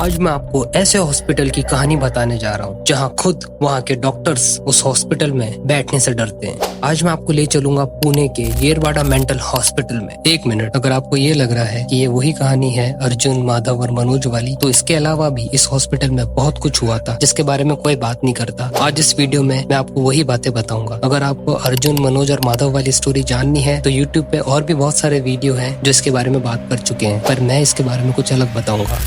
आज मैं आपको ऐसे हॉस्पिटल की कहानी बताने जा रहा हूँ जहाँ खुद वहाँ के डॉक्टर्स उस हॉस्पिटल में बैठने से डरते हैं। आज मैं आपको ले चलूंगा पुणे के येरवाड़ा मेंटल हॉस्पिटल में। एक मिनट, अगर आपको ये लग रहा है कि ये वही कहानी है अर्जुन, माधव और मनोज वाली, तो इसके अलावा भी इस हॉस्पिटल में बहुत कुछ हुआ था जिसके बारे में कोई बात नहीं करता। आज इस वीडियो में मैं आपको वही बातें बताऊंगा। अगर आपको अर्जुन, मनोज और माधव वाली स्टोरी जाननी है तो यूट्यूब पे और भी बहुत सारे वीडियो हैं जो इसके बारे में बात कर चुके हैं, पर मैं इसके बारे में कुछ अलग बताऊंगा।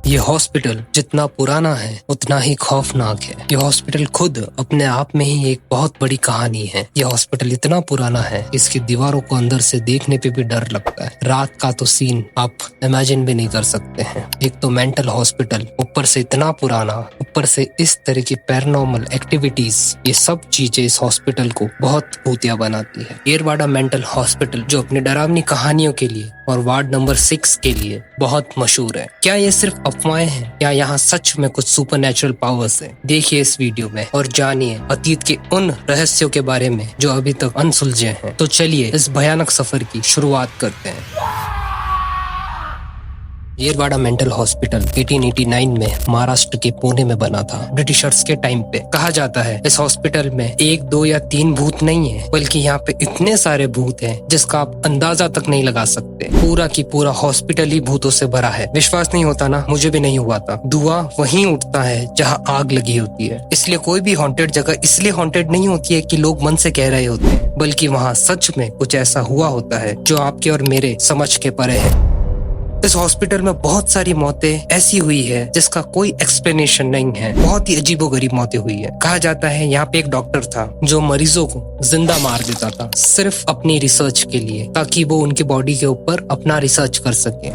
ये हॉस्पिटल जितना पुराना है उतना ही खौफनाक है। ये हॉस्पिटल खुद अपने आप में ही एक बहुत बड़ी कहानी है। ये हॉस्पिटल इतना पुराना है, इसकी दीवारों को अंदर से देखने पे भी डर लगता है। रात का तो सीन आप इमेजिन भी नहीं कर सकते हैं। एक तो मेंटल हॉस्पिटल, ऊपर से इतना पुराना, ऊपर से इस तरह की पैरानॉर्मल एक्टिविटीज, ये सब चीजें इस हॉस्पिटल को बहुत भूतिया बनाती है। येरवाड़ा मेंटल हॉस्पिटल जो अपनी डरावनी कहानियों के लिए और वार्ड नंबर 6 के लिए बहुत मशहूर है। क्या ये सिर्फ अफवाहें हैं या यहाँ सच में कुछ सुपरनैचुरल पावर्स हैं? देखिए इस वीडियो में और जानिए अतीत के उन रहस्यों के बारे में जो अभी तक अनसुलझे हैं। तो चलिए इस भयानक सफर की शुरुआत करते हैं। येरवाड़ा मेंटल हॉस्पिटल 1889 में महाराष्ट्र के पुणे में बना था, ब्रिटिशर्स के टाइम पे। कहा जाता है इस हॉस्पिटल में 1, 2 या 3 भूत नहीं है, बल्कि यहाँ पे इतने सारे भूत हैं जिसका आप अंदाजा तक नहीं लगा सकते। पूरा की पूरा हॉस्पिटल ही भूतों से भरा है। विश्वास नहीं होता ना? मुझे भी नहीं हुआ था। धुआं वहीं उठता है जहाँ आग लगी होती है। इसलिए कोई भी हॉन्टेड जगह इसलिए हॉन्टेड नहीं होती है कि लोग मन से कह रहे होते हैं, बल्कि वहाँ सच में कुछ ऐसा हुआ होता है जो आपके और मेरे समझ के परे है। इस हॉस्पिटल में बहुत सारी मौतें ऐसी हुई है जिसका कोई एक्सप्लेनेशन नहीं है। बहुत ही अजीबोगरीब मौतें हुई है। कहा जाता है यहाँ पे एक डॉक्टर था जो मरीजों को जिंदा मार देता था सिर्फ अपनी रिसर्च के लिए, ताकि वो उनकी बॉडी के ऊपर अपना रिसर्च कर सके।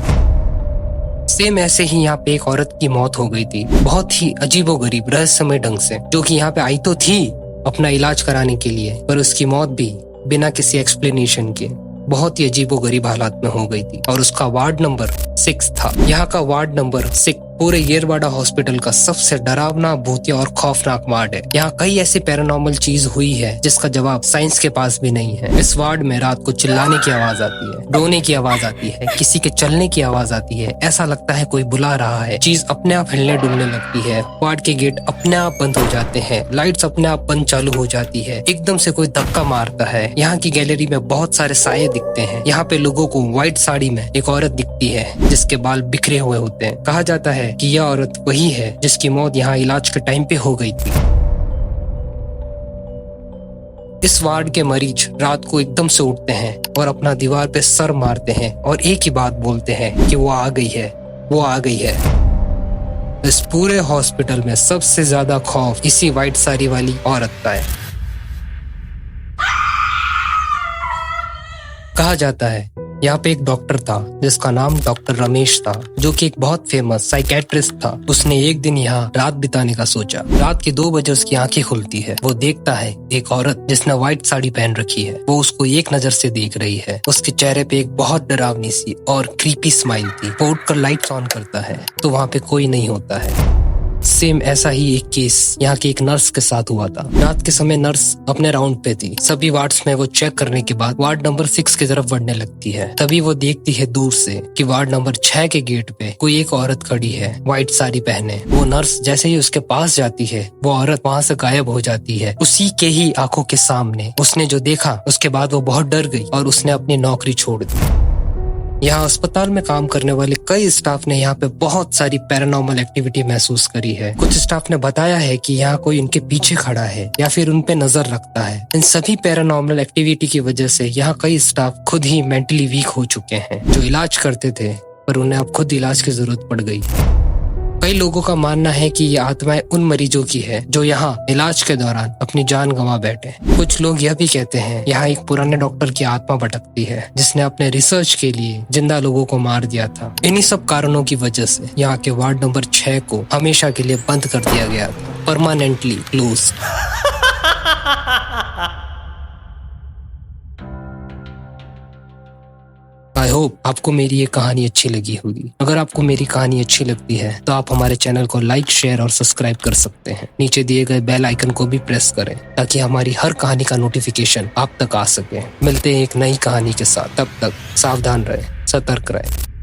सेम ऐसे ही यहाँ पे एक औरत की मौत हो गई थी, बहुत ही अजीबोगरीब रहस्यमय ढंग से, जो कि यहाँ पे आई तो थी अपना इलाज कराने के लिए, पर उसकी मौत भी बिना किसी एक्सप्लेनेशन के बहुत ही अजीबोगरीब हालात में हो गई थी। और उसका वार्ड नंबर 6 था। यहाँ का वार्ड नंबर 6 पूरे येरवाड़ा हॉस्पिटल का सबसे डरावना, भूतिया और खौफनाक वार्ड है। यहाँ कई ऐसी पैरानॉर्मल चीज हुई है जिसका जवाब साइंस के पास भी नहीं है। इस वार्ड में रात को चिल्लाने की आवाज आती है, रोने की आवाज आती है, किसी के चलने की आवाज आती है। ऐसा लगता है कोई बुला रहा है। चीज अपने आप हिलने डुलने लगती है। वार्ड के गेट अपने आप बंद हो जाते हैं, लाइट्स अपने आप बंद चालू हो जाती है। एकदम से कोई धक्का मारता है। यहाँ की गैलरी में बहुत सारे साये दिखते हैं। यहाँ पे लोगों को व्हाइट साड़ी में एक औरत दिखती है जिसके बाल बिखरे हुए होते हैं। कहा जाता है कि यह औरत वही है जिसकी मौत यहाँ इलाज के टाइम पे हो गई थी। इस वार्ड के मरीज रात को एकदम से उठते हैं और अपना दीवार पे सर मारते हैं और एक ही बात बोलते हैं कि वो आ गई है, वो आ गई है। इस पूरे हॉस्पिटल में सबसे ज्यादा खौफ इसी व्हाइट साड़ी वाली औरत का है। कहा जाता है यहाँ पे एक डॉक्टर था जिसका नाम डॉक्टर रमेश था, जो कि एक बहुत फेमस साइकेट्रिस्ट था। उसने एक दिन यहाँ रात बिताने का सोचा। रात के 2 बजे उसकी आंखें खुलती है। वो देखता है एक औरत जिसने व्हाइट साड़ी पहन रखी है, वो उसको एक नजर से देख रही है। उसके चेहरे पे एक बहुत डरावनी सी और क्रीपी स्माइल थी। वो उठकर लाइट्स ऑन करता है तो वहाँ पे कोई नहीं होता है। सेम ऐसा ही एक केस यहाँ की एक नर्स के साथ हुआ था। रात के समय नर्स अपने राउंड पे थी। सभी वार्ड्स में वो चेक करने के बाद वार्ड नंबर 6 की तरफ बढ़ने लगती है। तभी वो देखती है दूर से कि वार्ड नंबर 6 के गेट पे कोई एक औरत खड़ी है व्हाइट साड़ी पहने। वो नर्स जैसे ही उसके पास जाती है, वो औरत वहाँ से गायब हो जाती है उसी के ही आंखों के सामने। उसने जो देखा उसके बाद वो बहुत डर गई और उसने अपनी नौकरी छोड़ दी। यहाँ अस्पताल में काम करने वाले कई स्टाफ ने यहाँ पे बहुत सारी पैरानॉर्मल एक्टिविटी महसूस करी है। कुछ स्टाफ ने बताया है कि यहाँ कोई उनके पीछे खड़ा है या फिर उन पे नजर रखता है। इन सभी पैरानॉर्मल एक्टिविटी की वजह से यहाँ कई स्टाफ खुद ही मेंटली वीक हो चुके हैं। जो इलाज करते थे पर उन्हें अब खुद इलाज की जरूरत पड़ गई। कई लोगों का मानना है कि ये आत्माएं उन मरीजों की है जो यहाँ इलाज के दौरान अपनी जान गंवा बैठे। कुछ लोग यह भी कहते हैं यहाँ एक पुराने डॉक्टर की आत्मा भटकती है जिसने अपने रिसर्च के लिए जिंदा लोगों को मार दिया था। इन्हीं सब कारणों की वजह से यहाँ के वार्ड नंबर 6 को हमेशा के लिए बंद कर दिया गया था, परमानेंटली क्लोज। आई होप आपको मेरी ये कहानी अच्छी लगी होगी। अगर आपको मेरी कहानी अच्छी लगती है तो आप हमारे चैनल को लाइक, शेयर और सब्सक्राइब कर सकते हैं। नीचे दिए गए बेल आइकन को भी प्रेस करें ताकि हमारी हर कहानी का नोटिफिकेशन आप तक आ सके। मिलते हैं एक नई कहानी के साथ, तब तक सावधान रहें, सतर्क रहें।